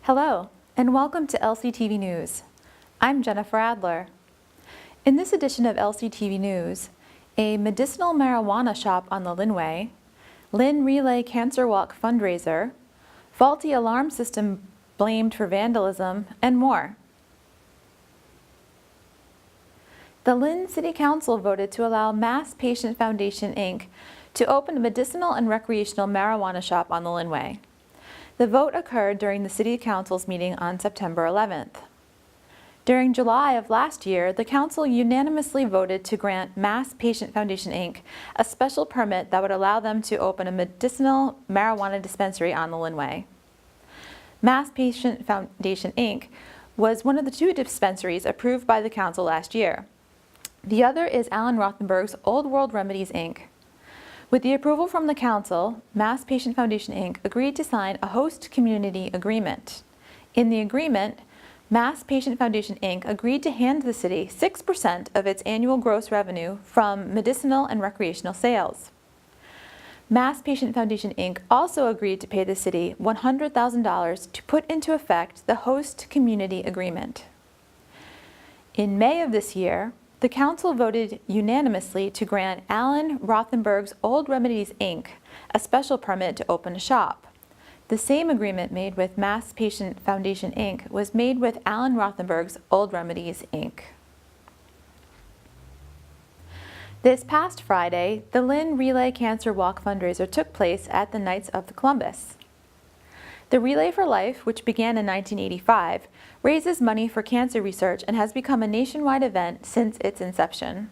Hello, and welcome to LCTV News. I'm Jennifer Adler. In this edition of LCTV News, a medicinal marijuana shop on the Linway, Lin Relay Cancer Walk fundraiser, faulty alarm system blamed for vandalism, and more. The Lynn City Council voted to allow Mass Patient Foundation, Inc. to open a medicinal and recreational marijuana shop on the Linway. The vote occurred during the City Council's meeting on September 11th. During July of last year, the Council unanimously voted to grant Mass Patient Foundation, Inc. a special permit that would allow them to open a medicinal marijuana dispensary on the Linway. Mass Patient Foundation, Inc. was one of the two dispensaries approved by the Council last year. The other is Alan Rothenberg's Old World Remedies, Inc. With the approval from the Council, Mass Patient Foundation, Inc. agreed to sign a host community agreement. In the agreement, Mass Patient Foundation, Inc. agreed to hand the city 6% of its annual gross revenue from medicinal and recreational sales. Mass Patient Foundation, Inc. also agreed to pay the city $100,000 to put into effect the host community agreement. In May of this year, the Council voted unanimously to grant Alan Rothenberg's Old Remedies, Inc. a special permit to open a shop. The same agreement made with Mass Patient Foundation, Inc. was made with Alan Rothenberg's Old Remedies, Inc. This past Friday, the Lin Relay Cancer Walk fundraiser took place at the Knights of the Columbus. The Relay for Life, which began in 1985, raises money for cancer research and has become a nationwide event since its inception.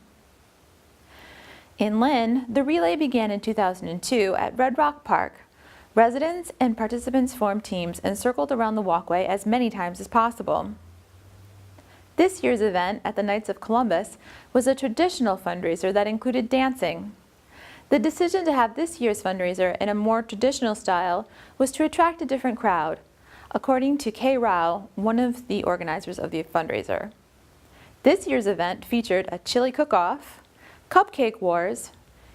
In Lynn, the Relay began in 2002 at Red Rock Park. Residents and participants formed teams and circled around the walkway as many times as possible. This year's event at the Knights of Columbus was a traditional fundraiser that included dancing. The decision to have this year's fundraiser in a more traditional style was to attract a different crowd, according to Kay Rao, one of the organizers of the fundraiser. This year's event featured a chili cook-off, cupcake wars,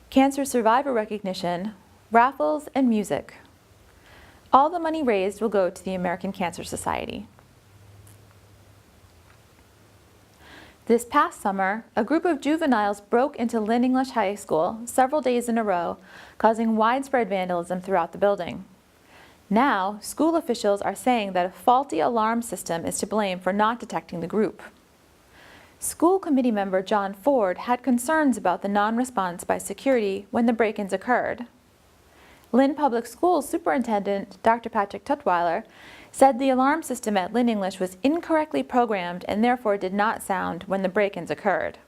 cancer survivor recognition, raffles, and music. All the money raised will go to the American Cancer Society. This past summer, a group of juveniles broke into Lin English High School several days in a row, causing widespread vandalism throughout the building. Now, school officials are saying that a faulty alarm system is to blame for not detecting the group. School committee member John Ford had concerns about the non-response by security when the break-ins occurred. Lynn Public Schools Superintendent Dr. Patrick Tutwiler said the alarm system at Lin English was incorrectly programmed and therefore did not sound when the break-ins occurred.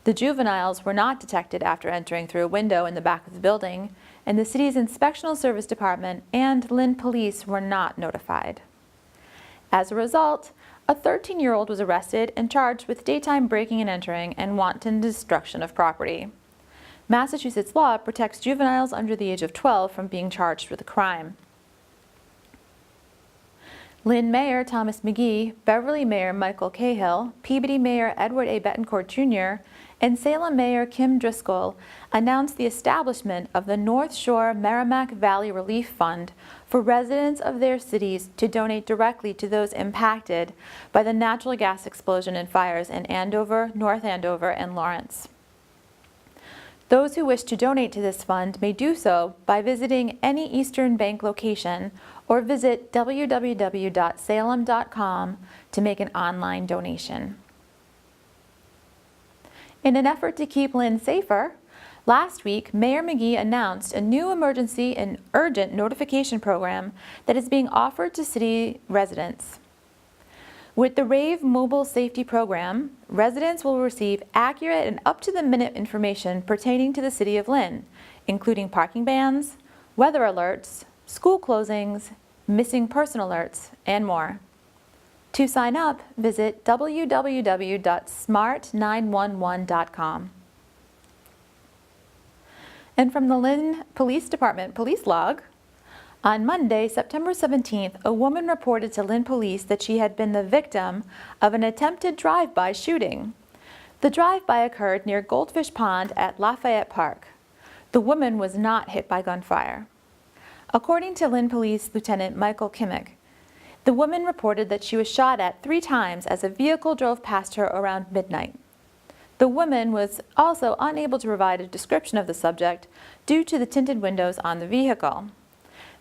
The juveniles were not detected after entering through a window in the back of the building, and the city's Inspectional Service Department and Lynn Police were not notified. As a result, a 13-year-old was arrested and charged with daytime breaking and entering and wanton destruction of property. Massachusetts law protects juveniles under the age of 12 from being charged with a crime. Lynn Mayor Thomas McGee, Beverly Mayor Michael Cahill, Peabody Mayor Edward A. Betancourt Jr., and Salem Mayor Kim Driscoll announced the establishment of the North Shore Merrimack Valley Relief Fund for residents of their cities to donate directly to those impacted by the natural gas explosion and fires in Andover, North Andover, and Lawrence. Those who wish to donate to this fund may do so by visiting any Eastern Bank location or visit www.salem.com to make an online donation. In an effort to keep Lynn safer, last week Mayor McGee announced a new emergency and urgent notification program that is being offered to city residents. With the RAVE Mobile Safety Program, residents will receive accurate and up-to-the-minute information pertaining to the City of Lynn, including parking bans, weather alerts, school closings, missing person alerts, and more. To sign up, visit www.smart911.com. And from the Lynn Police Department Police Log, on Monday, September 17th, a woman reported to Lynn Police that she had been the victim of an attempted drive-by shooting. The drive-by occurred near Goldfish Pond at Lafayette Park. The woman was not hit by gunfire. According to Lynn Police Lieutenant Michael Kimmick, The woman reported that she was shot at 3 times as a vehicle drove past her around midnight. The woman was also unable to provide a description of the subject due to the tinted windows on the vehicle.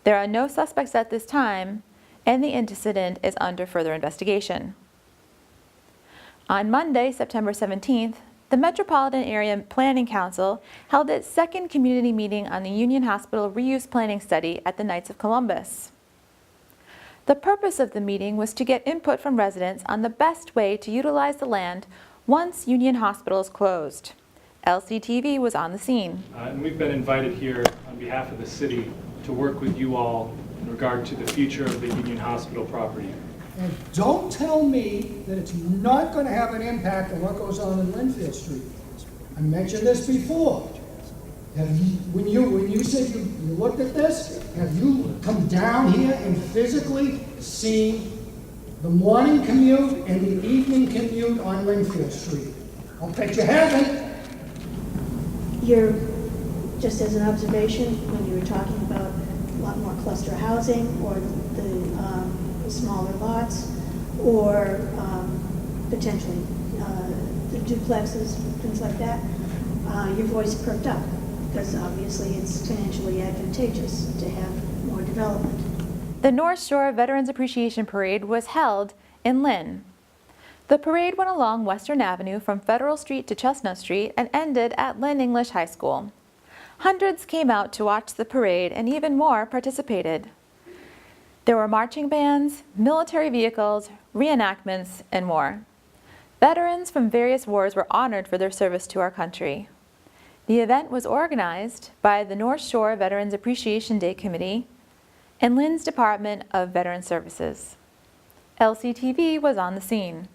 There are no suspects at this time, and the incident is under further investigation. On Monday, September 17th, the Metropolitan Area Planning Council held its second community meeting on the Union Hospital Reuse Planning Study at the Knights of Columbus. The purpose of the meeting was to get input from residents on the best way to utilize the land once Union Hospital is closed. LCTV was on the scene. And we've been invited here on behalf of the city to work with you all in regard to the future of the Union Hospital property. And don't tell me that it's not going to have an impact on what goes on in Lynnfield Street. I mentioned this before. Have you, when you said you looked at this, have you come down here and physically seen the morning commute and the evening commute on Lynnfield Street? I'll bet you haven't. You're, just as an observation, when you were talking about a lot more cluster housing or the smaller lots or potentially the duplexes, things like that, your voice perked up because obviously it's financially advantageous to have more development. The North Shore Veterans Appreciation Parade was held in Lynn. The parade went along Western Avenue from Federal Street to Chestnut Street and ended at Lin English High School. Hundreds came out to watch the parade and even more participated. There were marching bands, military vehicles, reenactments, and more. Veterans from various wars were honored for their service to our country. The event was organized by the North Shore Veterans Appreciation Day Committee and Lynn's Department of Veteran Services. LCTV was on the scene.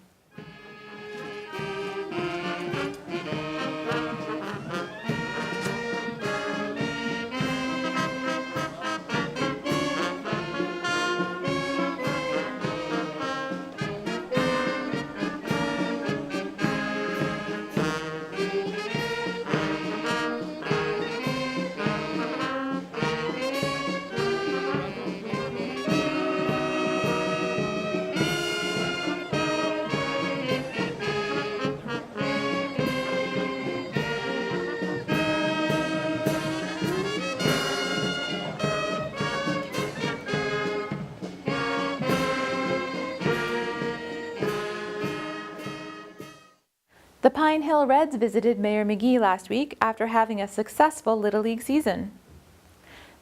The Pine Hill Reds visited Mayor McGee last week after having a successful Little League season.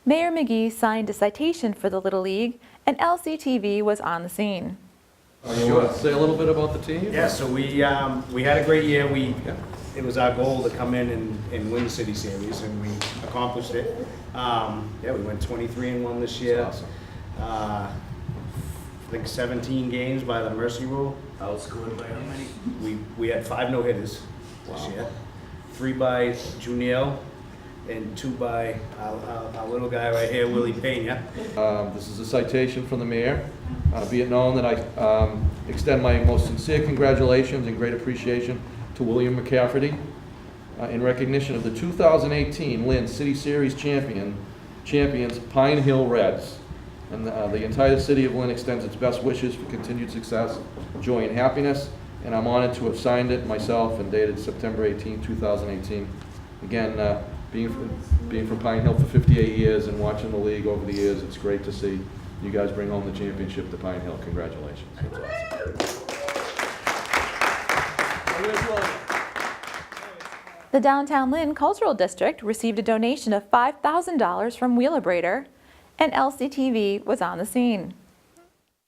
Mayor McGee signed a citation for the Little League, and LCTV was on the scene. You want to say a little bit about the team? Yeah, so we had a great year. It was our goal to come in and win the city series, and we accomplished it. Yeah, we went 23-1 this year. That's awesome. I think 17 games by the mercy rule. Outscored by how many? We had 5 no-hitters this year. 3 by Juniel and 2 by our little guy right here, Willie Pena. This is a citation from the mayor. Be it known that I extend my most sincere congratulations and great appreciation to William McCafferty in recognition of the 2018 Lynn City Series champions Pine Hill Reds. And the entire city of Lynn extends its best wishes for continued success, joy, and happiness. And I'm honored to have signed it myself and dated September 18, 2018. Again, being from Pine Hill for 58 years and watching the league over the years, it's great to see you guys bring home the championship to Pine Hill. Congratulations. That's awesome. The Downtown Lynn Cultural District received a donation of $5,000 from Wheelabrator, and LCTV was on the scene.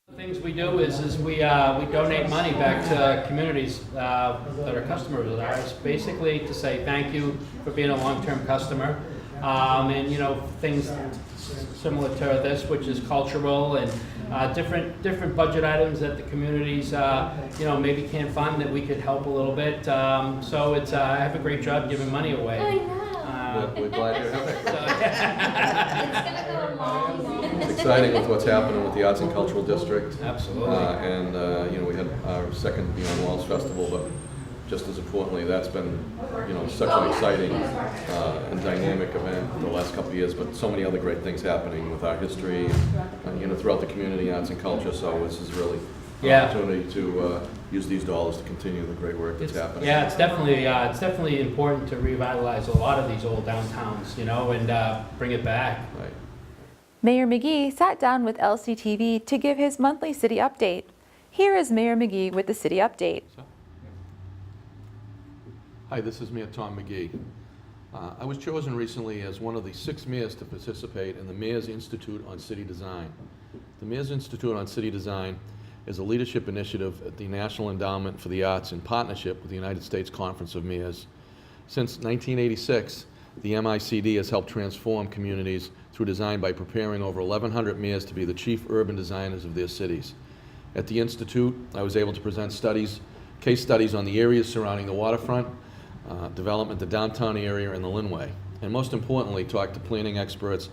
The things we do is we donate money back to communities that are customers of ours, basically to say thank you for being a long-term customer, and you know, things similar to this, which is cultural and different budget items that the communities you know, maybe can't fund, that we could help a little bit. So it's I have a great job giving money away. I know. We're glad you're here. It's gonna go a long, long It's exciting with what's happening with the Arts and Cultural District. Absolutely. And you know, we had our second Beyond Walls Festival, but just as importantly, that's been, such an exciting and dynamic event in the last couple of years, but so many other great things happening with our history, throughout the community, arts and culture, so this is really an opportunity to use these dollars to continue the great work that's happening. Yeah, it's definitely important to revitalize a lot of these old downtowns, and bring it back. Right. Mayor McGee sat down with LCTV to give his monthly city update. Here is Mayor McGee with the city update. Hi, this is Mayor Tom McGee. I was chosen recently as one of the 6 mayors to participate in the Mayor's Institute on City Design. The Mayor's Institute on City Design is a leadership initiative at the National Endowment for the Arts in partnership with the United States Conference of Mayors. Since 1986, the MICD has helped transform communities through design by preparing over 1,100 mayors to be the chief urban designers of their cities. At the Institute, I was able to present case studies on the areas surrounding the waterfront, development, the downtown area, and the Linway. And most importantly, talk to planning experts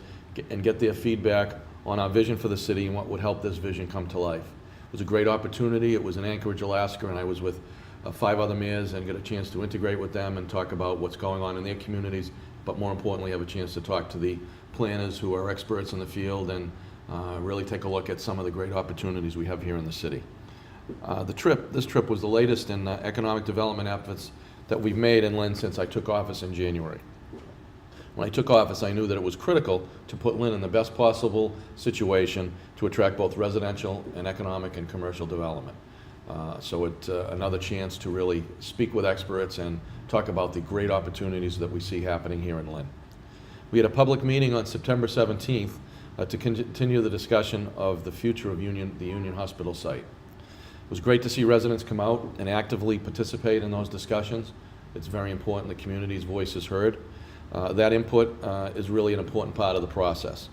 and get their feedback on our vision for the city and what would help this vision come to life. It was a great opportunity. It was in Anchorage, Alaska, and I was with 5 other mayors and got a chance to integrate with them and talk about what's going on in their communities, but more importantly, have a chance to talk to the planners who are experts in the field and really take a look at some of the great opportunities we have here in the city. This trip was the latest in economic development efforts that we've made in Lynn since I took office in January. When I took office, I knew that it was critical to put Lynn in the best possible situation to attract both residential and economic and commercial development. So it's another chance to really speak with experts and talk about the great opportunities that we see happening here in Lynn. We had a public meeting on September 17th to continue the discussion of the future of the Union Hospital site. It was great to see residents come out and actively participate in those discussions. It's very important the community's voice is heard. That input is really an important part of the process.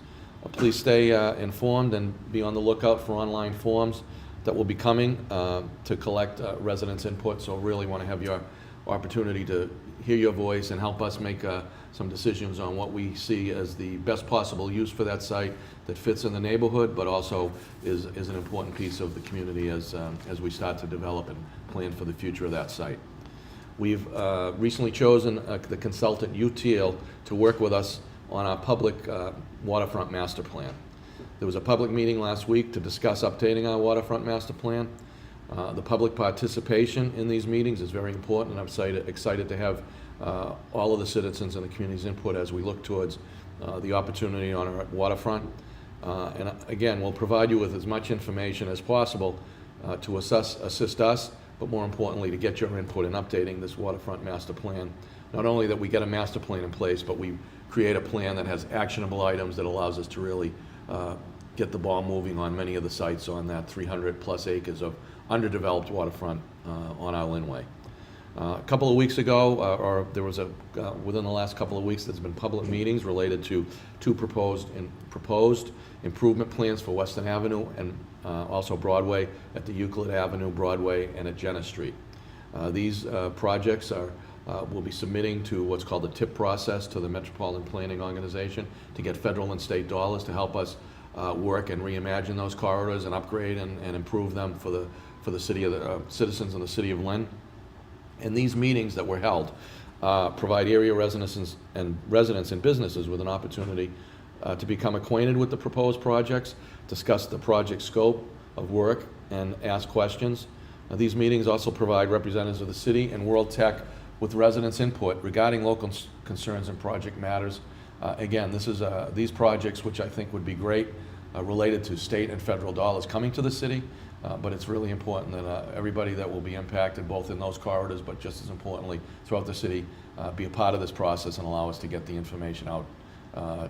Please stay informed and be on the lookout for online forms that will be coming to collect residents' input. So really want to have your opportunity to hear your voice and help us make some decisions on what we see as the best possible use for that site that fits in the neighborhood, but also is an important piece of the community as we start to develop and plan for the future of that site. We've recently chosen the consultant UTL to work with us on our public waterfront master plan. There was a public meeting last week to discuss updating our waterfront master plan. The public participation in these meetings is very important, and I'm excited to have all of the citizens and the community's input as we look towards the opportunity on our waterfront. And again, we'll provide you with as much information as possible to assist us, but more importantly, to get your input in updating this waterfront master plan. Not only that we get a master plan in place, but we create a plan that has actionable items that allows us to really get the ball moving on many of the sites on that 300+ acres of underdeveloped waterfront on our Linway. A couple of weeks ago, or there was within the last couple of weeks, there's been public meetings related to 2 proposed improvement plans for Western Avenue and also Broadway at the Euclid Avenue, Broadway, and at Jenner Street. These projects will be submitting to what's called the TIP process to the Metropolitan Planning Organization to get federal and state dollars to help us work and reimagine those corridors and upgrade and improve them for the city of the citizens in the city of Lynn. And these meetings that were held provide area residents and businesses with an opportunity to become acquainted with the proposed projects, discuss the project scope of work, and ask questions. These meetings also provide representatives of the city and World Tech with residents' input regarding local concerns and project matters. Again, this is these projects, which I think would be great, related to state and federal dollars coming to the city, but it's really important that everybody that will be impacted, both in those corridors, but just as importantly throughout the city, be a part of this process and allow us to get the information out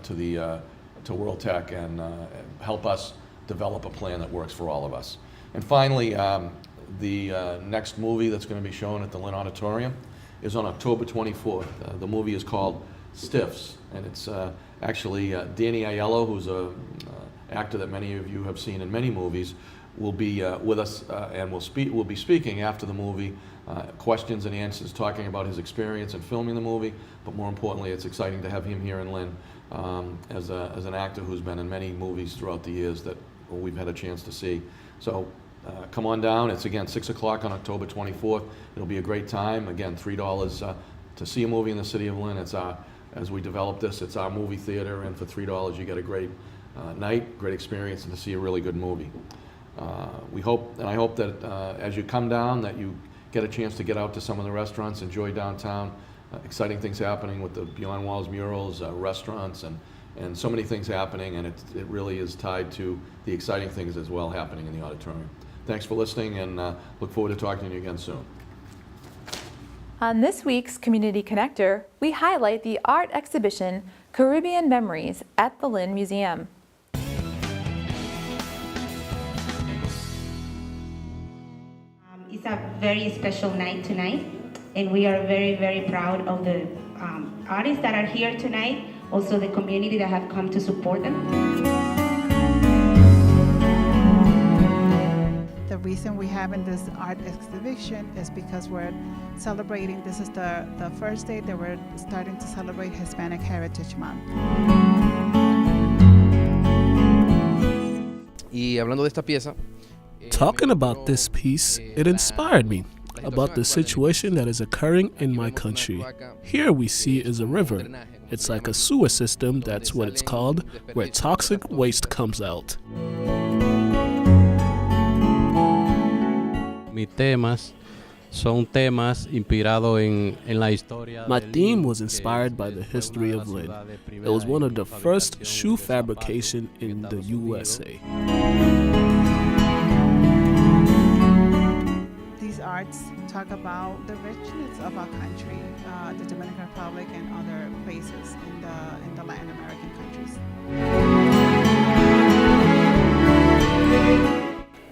to World Tech and help us develop a plan that works for all of us. And finally, the next movie that's going to be shown at the Lynn Auditorium is on October 24th. The movie is called Stiffs, and it's actually Danny Aiello, who's an actor that many of you have seen in many movies, will be with us and will be speaking after the movie, questions and answers, talking about his experience in filming the movie, but more importantly, it's exciting to have him here in Lynn as an actor who's been in many movies throughout the years that we've had a chance to see. So come on down. It's again 6 o'clock on October 24th. It'll be a great time. Again, $3 to see a movie in the city of Lynn. It's as we develop this, it's our movie theater, and for $3 you get a great night, great experience, and to see a really good movie. We hope, and I hope that as you come down, that you get a chance to get out to some of the restaurants, enjoy downtown. Exciting things happening with the Beyond Walls murals, restaurants, and so many things happening, and it really is tied to the exciting things as well happening in the auditorium. Thanks for listening, and look forward to talking to you again soon. On this week's Community Connector, we highlight the art exhibition Caribbean Memories at the Lynn Museum. It's a very special night tonight, and we are very, very proud of the artists that are here tonight, also the community that have come to support them. The reason we having this art exhibition is because we're celebrating, this is the first day that we're starting to celebrate Hispanic Heritage Month. Y hablando de esta pieza, talking about this piece, it inspired me about the situation that is occurring in my country. Here we see is a river. It's like a sewer system, that's what it's called, where toxic waste comes out. Mis temas son temas inspirados en la historia. My theme was inspired by the history of Lynn. It was one of the first shoe fabrication in the USA. These arts talk about the richness of our country, the Dominican Republic and other places in the Latin American countries.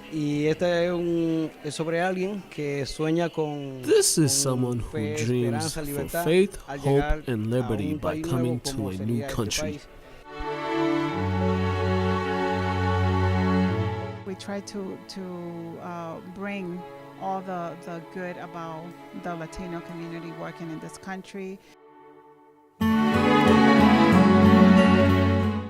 Y este es sobre alguien que sueña con. This is someone who dreams for faith, hope, and liberty by coming to a new country. We try to bring all the good about the Latino community working in this country.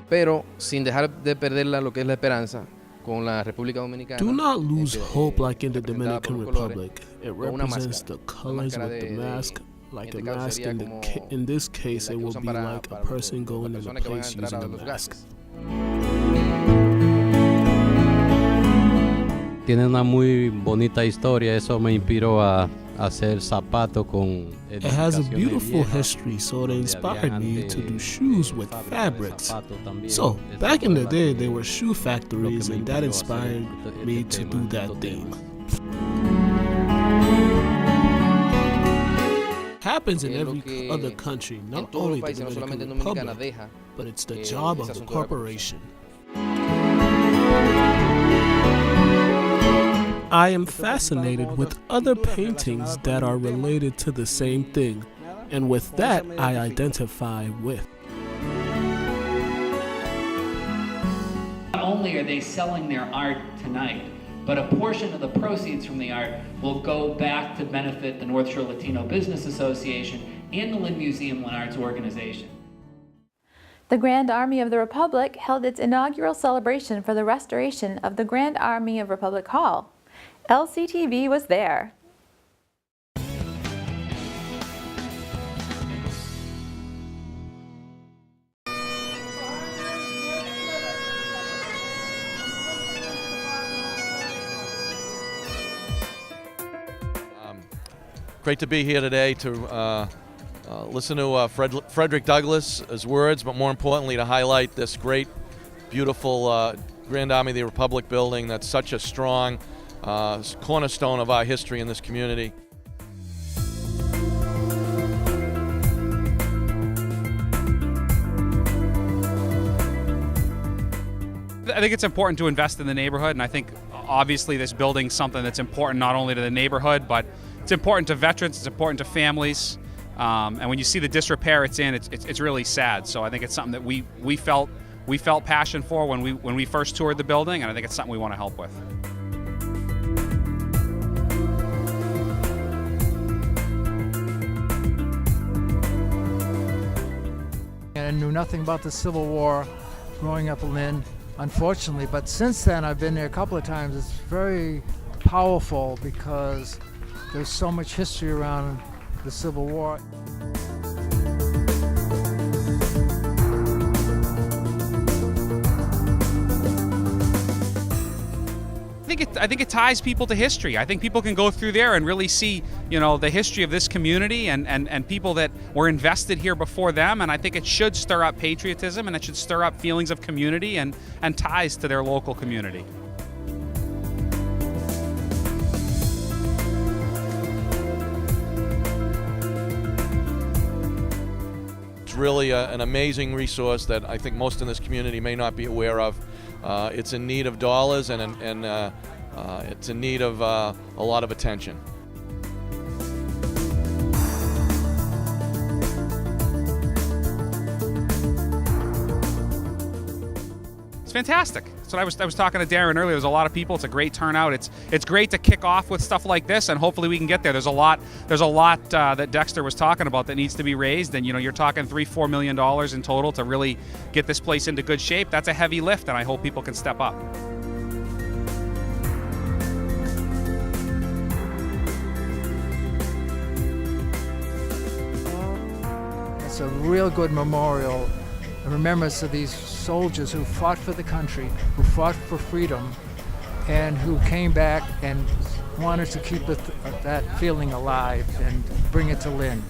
Pero sin dejar de perder lo que es la esperanza con la República Dominicana. Do not lose hope like in the Dominican Republic. It represents the colors with the mask. Like a mask, in this case, it will be like a person going in a place using a mask. Tiene una muy bonita historia, eso me inspiró a hacer zapatos con. It has a beautiful history, so it inspired me to do shoes with fabrics. So, back in the day, there were shoe factories, and that inspired me to do that theme. Happens in every other country, not only the Dominican Republic, but it's the job of the corporation. I am fascinated with other paintings that are related to the same thing, and with that I identify with. Not only are they selling their art tonight, but a portion of the proceeds from the art will go back to benefit the North Shore Latino Business Association and the Lynn Museum Lynn Arts Organization. The Grand Army of the Republic held its inaugural celebration for the restoration of the Grand Army of Republic Hall. LCTV was there. Great to be here today to listen to Frederick Douglass's words, but more importantly to highlight this great, beautiful Grand Army of the Republic building that's such a strong cornerstone of our history in this community. I think it's important to invest in the neighborhood, and I think obviously this building's something that's important not only to the neighborhood, but it's important to veterans, it's important to families, and when you see the disrepair it's in, it's really sad. So I think it's something that we felt passion for when we first toured the building, and I think it's something we want to help with. I knew nothing about the Civil War growing up in Lynn. unfortunately. But since then, I've been there a couple of times. It's very powerful because there's so much history around the Civil War. I think it ties people to history. I think people can go through there and really see, you know, the history of this community and people that were invested here before them. And I think it should stir up patriotism, and it should stir up feelings of community and ties to their local community. It's really an amazing resource that I think most in this community may not be aware of. It's in need of dollars, and it's in need of a lot of attention. It's fantastic. So I was talking to Darren earlier. There's a lot of people. It's a great turnout. It's great to kick off with stuff like this, and hopefully we can get there. There's a lot that Dexter was talking about that needs to be raised, and you know, you're talking $3-4 million in total to really get this place into good shape. That's a heavy lift, and I hope people can step up. It's a real good memorial and remembrance of these soldiers who fought for the country, who fought for freedom, and who came back and wanted to keep that feeling alive and bring it to Lynn.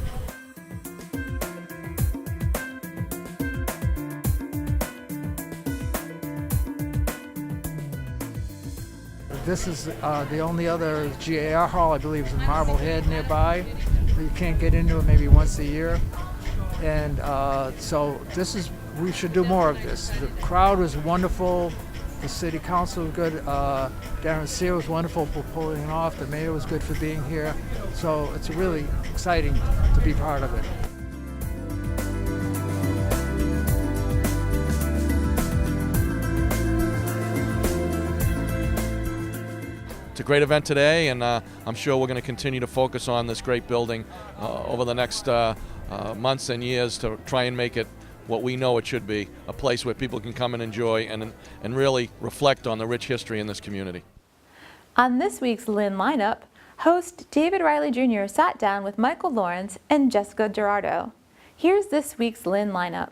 This is the only other GAR hall, I believe, is in Marblehead nearby. You can't get into it maybe once a year. And so we should do more of this. The crowd was wonderful. The city council was good. Darren Sear was wonderful for pulling it off. The mayor was good for being here. So it's really exciting to be part of it. It's a great event today, and I'm sure we're going to continue to focus on this great building over the next months and years to try and make it what we know it should be, a place where people can come and enjoy and really reflect on the rich history in this community. On this week's Lin Lineup, host David Riley Jr. sat down with Michael Lawrence and Jessica Gerardo. Here's this week's Lin Lineup.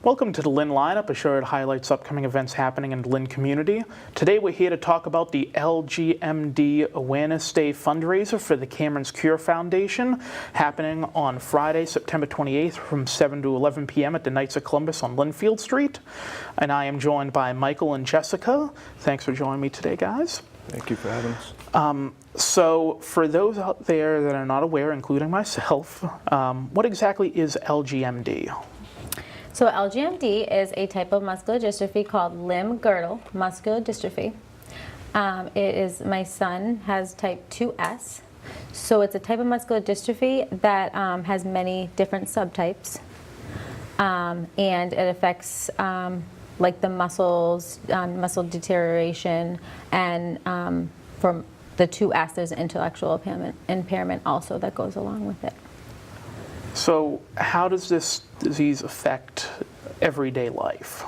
Welcome to the Lin Lineup, a show that highlights upcoming events happening in the Lin community. Today we're here to talk about the LGMD Awareness Day fundraiser for the Camron'sCure Foundation, happening on Friday, September 28th from 7 to 11 p.m. at the Knights of Columbus on Lynnfield Street. And I am joined by Michael and Jessica. Thanks for joining me today, guys. Thank you for having us. So for those out there that are not aware, including myself, what exactly is LGMD? So LGMD is a type of muscular dystrophy called limb-girdle muscular dystrophy. My son has type 2S. So it's a type of muscular dystrophy that has many different subtypes. And it affects like the muscles, muscle deterioration, and from the 2S, there's intellectual impairment also that goes along with it. So how does this disease affect everyday life?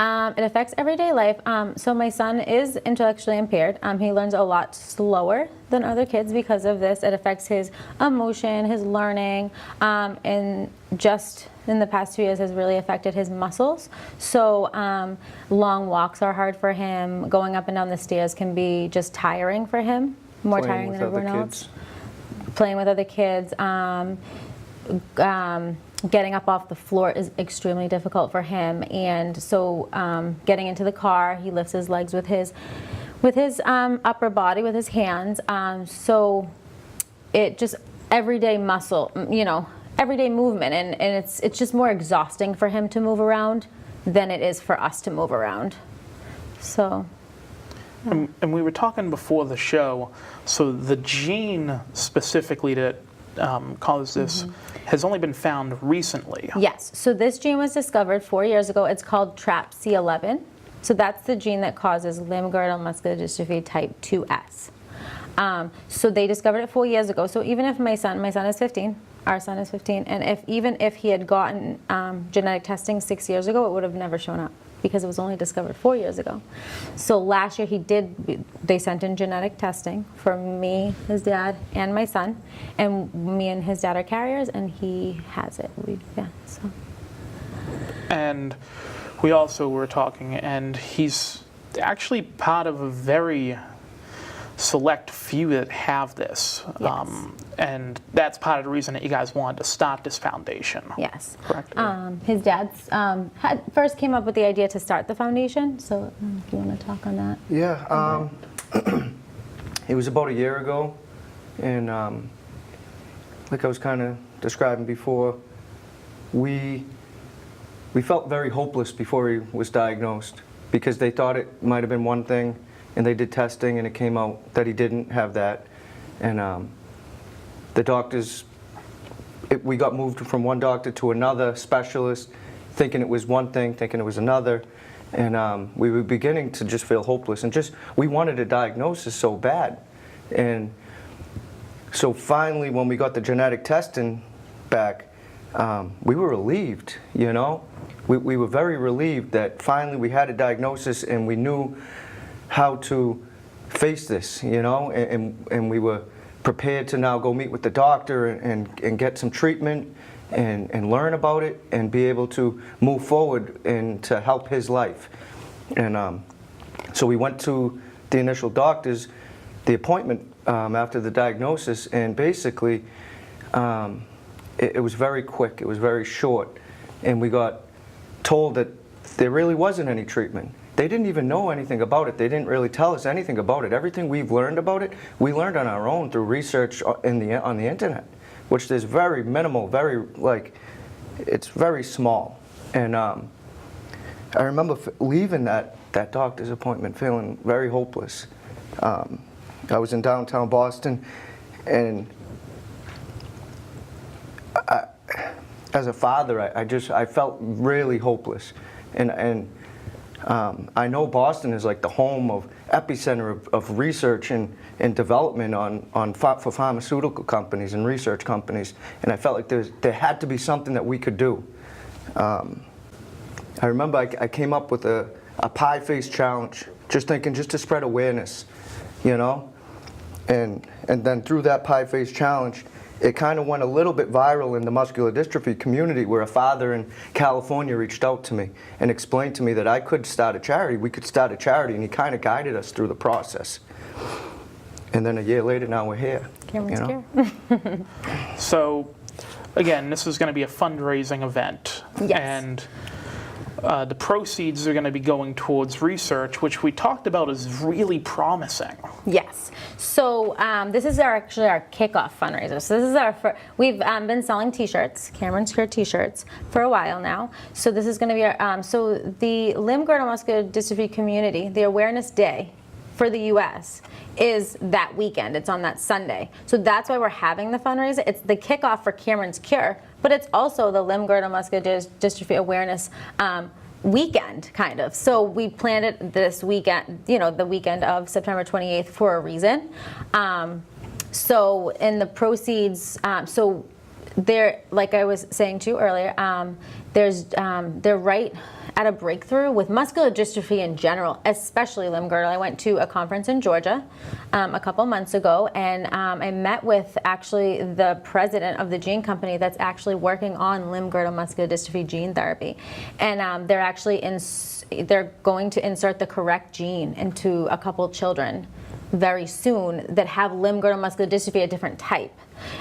It affects everyday life. So my son is intellectually impaired. He learns a lot slower than other kids because of this. It affects his emotion, his learning, and just in the past 2 years has really affected his muscles. So long walks are hard for him. Going up and down the stairs can be just tiring for him, more tiring than everyone else. Playing with other kids, getting up off the floor is extremely difficult for him, and so getting into the car, he lifts his legs with his upper body, with his hands. So it just everyday muscle, everyday movement, and it's just more exhausting for him to move around than it is for us to move around. So. And we were talking before the show, so the gene specifically that causes this has only been found recently. Yes, so this gene was discovered 4 years ago. It's called TRAPC11. So that's the gene that causes limb-girdle muscular dystrophy type 2S. So they discovered it 4 years ago. So even if my son is 15, our son is 15, and even if he had gotten genetic testing 6 years ago, it would have never shown up because it was only discovered 4 years ago. So last year they sent in genetic testing for me, his dad, and my son, and me and his dad are carriers, and he has it. So. And we also were talking, and he's actually part of a very select few that have this. Yes. And that's part of the reason that you guys wanted to start this foundation. Yes. Correct? His dad's first came up with the idea to start the foundation, so if you want to talk on that. Yeah, it was about a year ago, and like I was kind of describing before, we felt very hopeless before he was diagnosed because they thought it might have been one thing, and they did testing and it came out that he didn't have that. And the doctors, we got moved from one doctor to another specialist, thinking it was one thing, thinking it was another. And we were beginning to just feel hopeless and we wanted a diagnosis so bad. And so finally, when we got the genetic testing back, we were relieved, you know? We were very relieved that finally we had a diagnosis and we knew how to face this, you know? And we were prepared to now go meet with the doctor and get some treatment and learn about it and be able to move forward and to help his life. And so we went to the initial doctors, the appointment after the diagnosis, and basically it was very quick, it was very short, and we got told that there really wasn't any treatment. They didn't even know anything about it. They didn't really tell us anything about it. Everything we've learned about it, we learned on our own through research on the internet, which is very minimal, it's very small. And I remember leaving that doctor's appointment feeling very hopeless. I was in downtown Boston, and as a father, I felt really hopeless. And I know Boston is like the home of epicenter of research and development for pharmaceutical companies and research companies, and I felt like there had to be something that we could do. I remember I came up with a pie face challenge, just thinking just to spread awareness, you know, and then through that pie face challenge, it kind of went a little bit viral in the muscular dystrophy community, where a father in California reached out to me and explained to me that I could start a charity, we could start a charity, and he kind of guided us through the process. And then a year later, now we're here. Camron'sCure. So, again, this is going to be a fundraising event. Yes. And the proceeds are going to be going towards research, which we talked about is really promising. Yes. So this is actually our kickoff fundraiser. So this is we've been selling T-shirts, Camron'sCure T-shirts, for a while now. So this is going to be our, so the limb-girdle muscular dystrophy community, the awareness day for the U.S. is that weekend. It's on that Sunday. So that's why we're having the fundraiser. It's the kickoff for Camron'sCure, but it's also the limb-girdle muscular dystrophy awareness weekend, kind of. So we planned it this weekend, you know, the weekend of September 28th for a reason. So in the proceeds, so they're, like I was saying to you earlier, they're right at a breakthrough with muscular dystrophy in general, especially limb-girdle. I went to a conference in Georgia a couple months ago, and I met with actually the president of the gene company that's actually working on limb-girdle muscular dystrophy gene therapy. And they're actually they're going to insert the correct gene into a couple children very soon that have limb-girdle muscular dystrophy, a different type.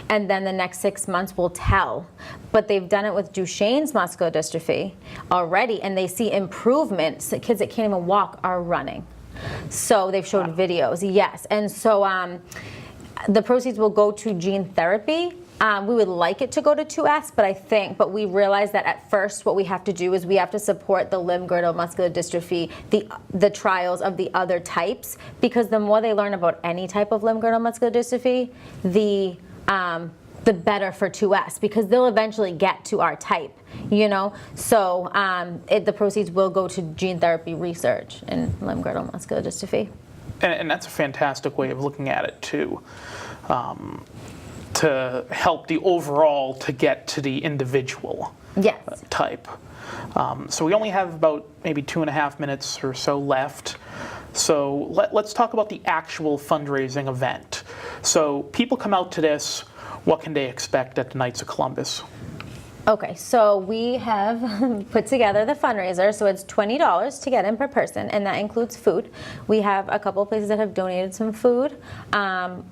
And then the next 6 months will tell. But they've done it with Duchenne's muscular dystrophy already, and they see improvements. Kids that can't even walk are running. So they've showed videos, yes. And so the proceeds will go to gene therapy. We would like it to go to 2S, but we realize that at first what we have to do is we have to support the limb-girdle muscular dystrophy, the trials of the other types, because the more they learn about any type of limb-girdle muscular dystrophy, the better for 2S, because they'll eventually get to our type, you know? So the proceeds will go to gene therapy research in limb-girdle muscular dystrophy. And that's a fantastic way of looking at it too, to help the overall to get to the individual type. So we only have about maybe 2.5 minutes or so left. So let's talk about the actual fundraising event. So people come out to this, what can they expect at the Knights of Columbus? Okay, so we have put together the fundraiser, so it's $20 to get in per person, and that includes food. We have a couple of places that have donated some food.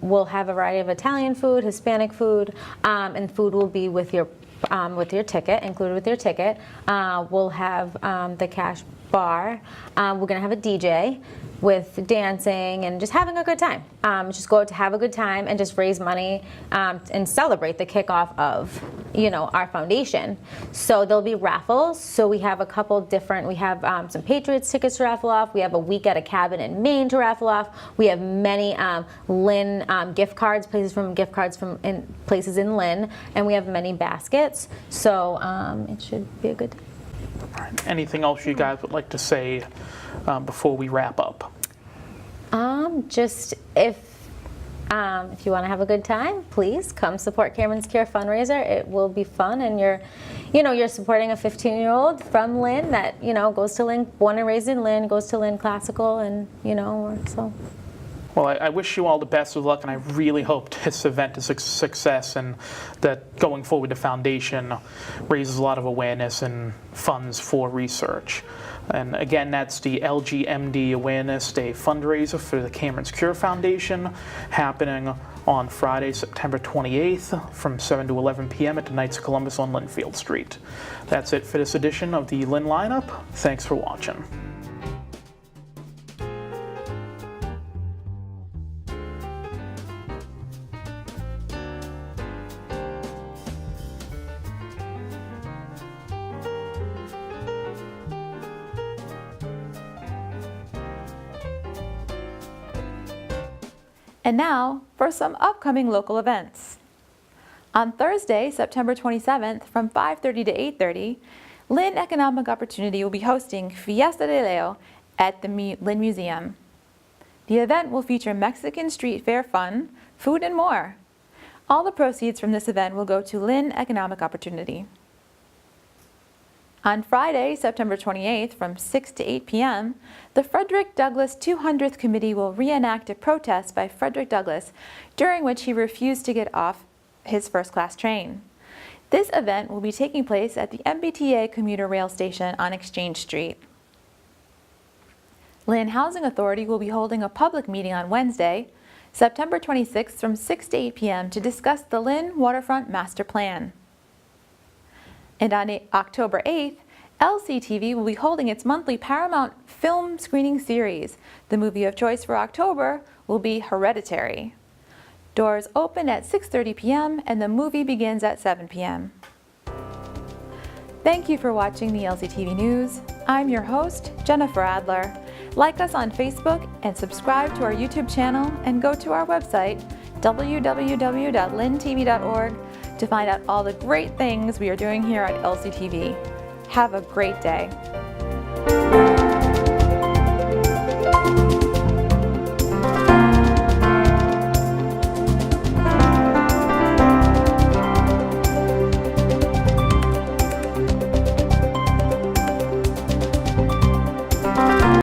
We'll have a variety of Italian food, Hispanic food, and food will be with your ticket, included with your ticket. We'll have the cash bar. We're gonna have a DJ with dancing and just having a good time. Just go out to have a good time and just raise money and celebrate the kickoff of, our foundation. So there'll be raffles. So we have a couple different, we have some Patriots tickets to raffle off. We have a week at a cabin in Maine to raffle off. We have many Lin gift cards, places from places in Lin, and we have many baskets. So it should be a good time. All right. Anything else you guys would like to say before we wrap up? Just if you want to have a good time, please come support Camron'sCure Fundraiser. It will be fun, and you're supporting a 15-year-old from Lin that goes to Lin, born and raised in Lin, goes to Lin Classical, and so. Well, I wish you all the best of luck, and I really hope this event is a success and that going forward the foundation raises a lot of awareness and funds for research. And again, that's the LGMD Awareness Day fundraiser for the Camron'sCure Foundation, happening on Friday, September 28th from 7 to 11 p.m. at the Knights of Columbus on Lynnfield Street. That's it for this edition of the Lin Lineup. Thanks for watching. And now for some upcoming local events. On Thursday, September 27th from 5:30 to 8:30, Lin Economic Opportunity will be hosting Fiesta de Leo at the Lin Museum. The event will feature Mexican street fair fun, food, and more. All the proceeds from this event will go to Lin Economic Opportunity. On Friday, September 28th from 6 to 8 p.m., the Frederick Douglass 200th Committee will reenact a protest by Frederick Douglass during which he refused to get off his first-class train. This event will be taking place at the MBTA commuter rail station on Exchange Street. Lin Housing Authority will be holding a public meeting on Wednesday, September 26th from 6 to 8 p.m. to discuss the Lin Waterfront Master Plan. And on October 8th, LCTV will be holding its monthly Paramount film screening series. The movie of choice for October will be Hereditary. Doors open at 6:30 p.m. and the movie begins at 7 p.m. Thank you for watching the LCTV News. I'm your host, Jennifer Adler. Like us on Facebook and subscribe to our YouTube channel and go to our website, www.lintv.org, to find out all the great things we are doing here at LCTV. Have a great day.